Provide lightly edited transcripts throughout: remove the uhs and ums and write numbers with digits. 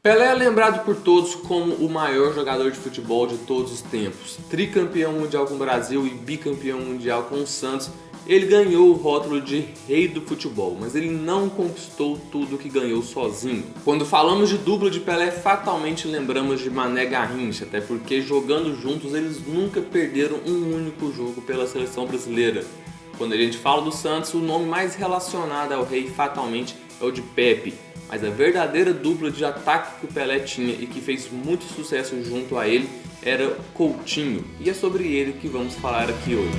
Pelé é lembrado por todos como o maior jogador de futebol de todos os tempos. Tricampeão mundial com o Brasil e bicampeão mundial com o Santos, ele ganhou o rótulo de rei do futebol, mas ele não conquistou tudo que ganhou sozinho. Quando falamos de dupla de Pelé, fatalmente lembramos de Mané Garrincha, até porque jogando juntos eles nunca perderam um único jogo pela seleção brasileira. Quando a gente fala do Santos, o nome mais relacionado ao rei fatalmente é o de Pepe. Mas a verdadeira dupla de ataque que o Pelé tinha e que fez muito sucesso junto a ele era Coutinho. E é sobre ele que vamos falar aqui hoje.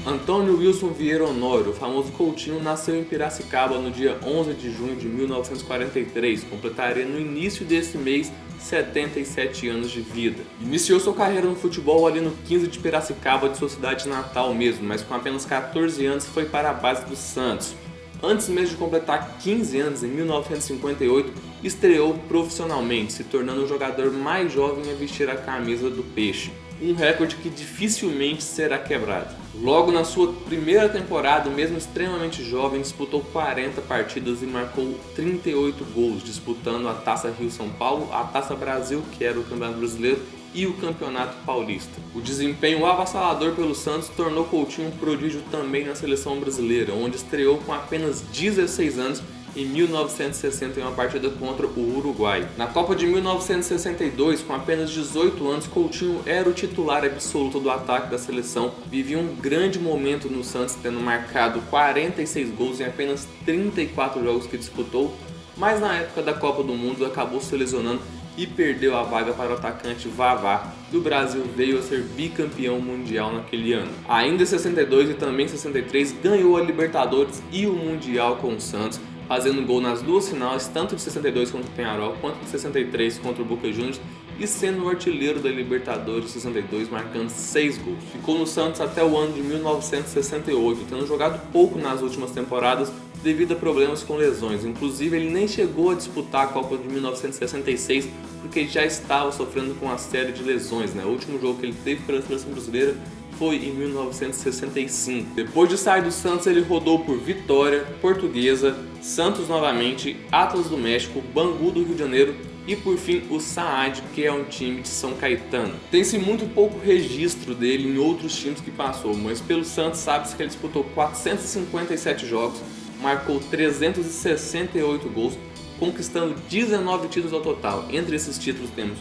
Antônio Wilson Vieira Honório, o famoso Coutinho, nasceu em Piracicaba no dia 11 de junho de 1943. Completaria no início desse mês 77 anos de vida. Iniciou sua carreira no futebol ali no 15 de Piracicaba, de sua cidade natal mesmo, mas com apenas 14 anos foi para a base do Santos. Antes mesmo de completar 15 anos, em 1958, estreou profissionalmente, se tornando o jogador mais jovem a vestir a camisa do Peixe. Um recorde que dificilmente será quebrado. Logo na sua primeira temporada, mesmo extremamente jovem, disputou 40 partidas e marcou 38 gols, disputando a Taça Rio-São Paulo, a Taça Brasil, que era o Campeonato Brasileiro, e o Campeonato Paulista. O desempenho avassalador pelo Santos tornou Coutinho um prodígio também na seleção brasileira, onde estreou com apenas 16 anos em 1960 em uma partida contra o Uruguai. Na Copa de 1962, com apenas 18 anos, Coutinho era o titular absoluto do ataque da seleção. Vivia um grande momento no Santos, tendo marcado 46 gols em apenas 34 jogos que disputou, mas na época da Copa do Mundo acabou se lesionando e perdeu a vaga para o atacante Vavá. Do Brasil veio a ser bicampeão mundial naquele ano. Ainda em 62 e também em 63 ganhou a Libertadores e o Mundial com o Santos, fazendo gol nas duas finais, tanto de 62 contra o Peñarol quanto de 63 contra o Boca Juniors, e sendo o artilheiro da Libertadores 62, marcando 6 gols. Ficou no Santos até o ano de 1968, tendo jogado pouco nas últimas temporadas devido a problemas com lesões. Inclusive, ele nem chegou a disputar a Copa de 1966 porque já estava sofrendo com uma série de lesões. O último jogo que ele teve pela seleção brasileira foi em 1965. Depois de sair do Santos, ele rodou por Vitória, Portuguesa, Santos novamente, Atlas do México, Bangu do Rio de Janeiro e por fim o Saad, que é um time de São Caetano. Tem-se muito pouco registro dele em outros times que passou, mas pelo Santos sabe-se que ele disputou 457 jogos, marcou 368 gols, conquistando 19 títulos ao total. Entre esses títulos temos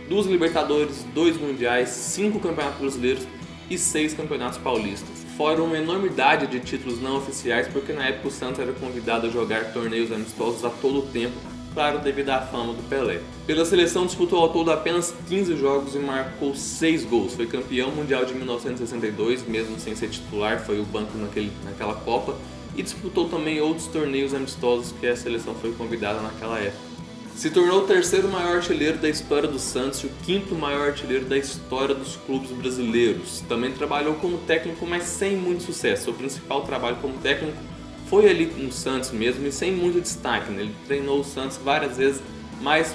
2 Libertadores, 2 Mundiais, 5 Campeonatos Brasileiros e 6 Campeonatos Paulistas. Fora uma enormidade de títulos não oficiais, porque na época o Santos era convidado a jogar torneios amistosos a todo o tempo, claro, devido à fama do Pelé. Pela seleção disputou ao todo apenas 15 jogos e marcou 6 gols. Foi campeão mundial de 1962, mesmo sem ser titular, foi o banco naquela Copa, e disputou também outros torneios amistosos que a seleção foi convidada naquela época. Se tornou o terceiro maior artilheiro da história do Santos e o quinto maior artilheiro da história dos clubes brasileiros. Também trabalhou como técnico, mas sem muito sucesso. Seu principal trabalho como técnico foi ali no Santos mesmo e sem muito destaque. Ele treinou o Santos várias vezes, mais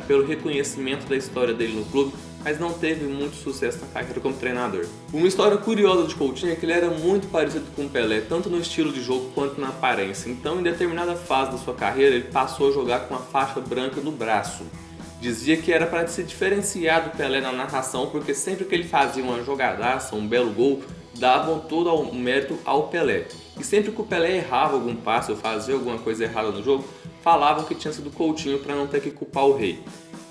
pelo reconhecimento da história dele no clube, mas não teve muito sucesso na carreira como treinador. Uma história curiosa de Coutinho é que ele era muito parecido com o Pelé, tanto no estilo de jogo quanto na aparência. Então, em determinada fase da sua carreira, ele passou a jogar com a faixa branca no braço. Dizia que era para se diferenciar do Pelé na narração, porque sempre que ele fazia uma jogadaça, um belo gol, davam todo o mérito ao Pelé. E sempre que o Pelé errava algum passe ou fazia alguma coisa errada no jogo, falavam que tinha sido Coutinho para não ter que culpar o rei.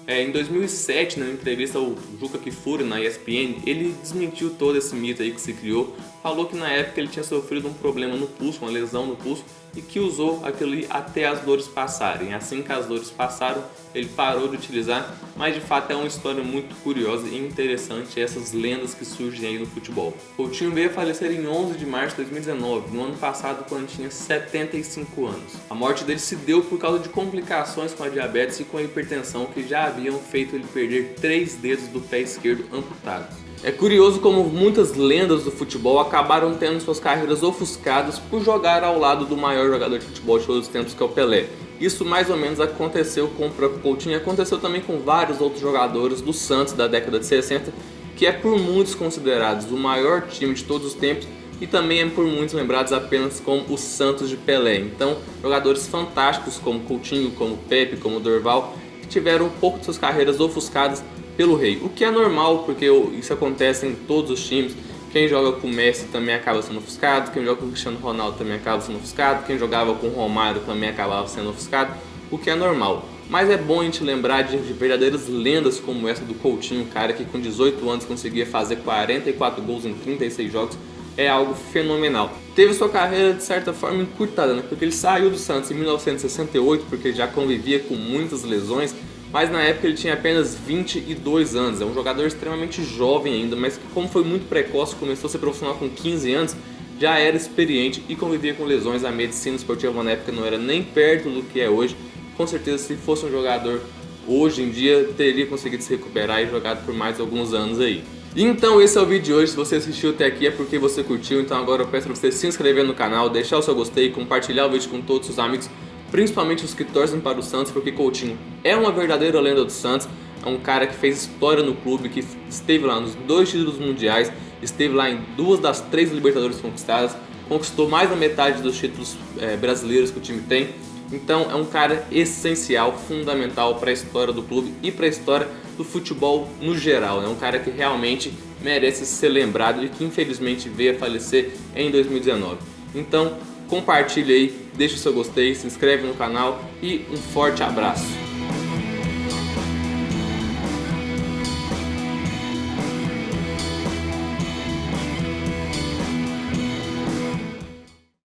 Em 2007, na entrevista ao Juca Kfouri na ESPN, ele desmentiu todo esse mito aí que se criou, falou que na época ele tinha sofrido um problema no pulso, uma lesão no pulso, e que usou aquilo ali até as dores passarem. Assim que as dores passaram, ele parou de utilizar, mas de fato é uma história muito curiosa e interessante, essas lendas que surgem aí no futebol. Coutinho veio a falecer em 11 de março de 2019, no ano passado, quando tinha 75 anos. A morte dele se deu por causa de complicações com a diabetes e com a hipertensão, que já haviam feito ele perder 3 dedos do pé esquerdo amputados. É curioso como muitas lendas do futebol acabaram tendo suas carreiras ofuscadas por jogar ao lado do maior jogador de futebol de todos os tempos, que é o Pelé. Isso mais ou menos aconteceu com o próprio Coutinho e aconteceu também com vários outros jogadores do Santos da década de 60, que é por muitos considerados o maior time de todos os tempos, e também é por muitos lembrados apenas como o Santos de Pelé. Então, jogadores fantásticos como Coutinho, como Pepe, como Dorval, que tiveram um pouco de suas carreiras ofuscadas pelo rei. O que é normal, porque isso acontece em todos os times. Quem joga com o Messi também acaba sendo ofuscado, quem joga com o Cristiano Ronaldo também acaba sendo ofuscado, quem jogava com o Romário também acabava sendo ofuscado, o que é normal. Mas é bom a gente lembrar de verdadeiras lendas como essa do Coutinho, cara que com 18 anos conseguia fazer 44 gols em 36 jogos, é algo fenomenal. Teve sua carreira de certa forma encurtada, né? Porque ele saiu do Santos em 1968, porque ele já convivia com muitas lesões, mas na época ele tinha apenas 22 anos, é um jogador extremamente jovem ainda, mas que como foi muito precoce, começou a ser profissional com 15 anos, já era experiente e convivia com lesões. A medicina esportiva na época não era nem perto do que é hoje. Com certeza, se fosse um jogador hoje em dia, teria conseguido se recuperar e jogado por mais alguns anos aí. Então esse é o vídeo de hoje. Se você assistiu até aqui é porque você curtiu, então agora eu peço para você se inscrever no canal, deixar o seu gostei, compartilhar o vídeo com todos os seus amigos, principalmente os que torcem para o Santos, porque Coutinho é uma verdadeira lenda do Santos, é um cara que fez história no clube, que esteve lá nos 2 títulos mundiais, esteve lá em 2 das 3 Libertadores conquistadas, conquistou mais da metade dos títulos brasileiros que o time tem. Então é um cara essencial, fundamental para a história do clube e para a história do futebol no geral. É um cara que realmente merece ser lembrado e que infelizmente veio a falecer em 2019. Então compartilhe aí, deixe o seu gostei, se inscreve no canal e um forte abraço.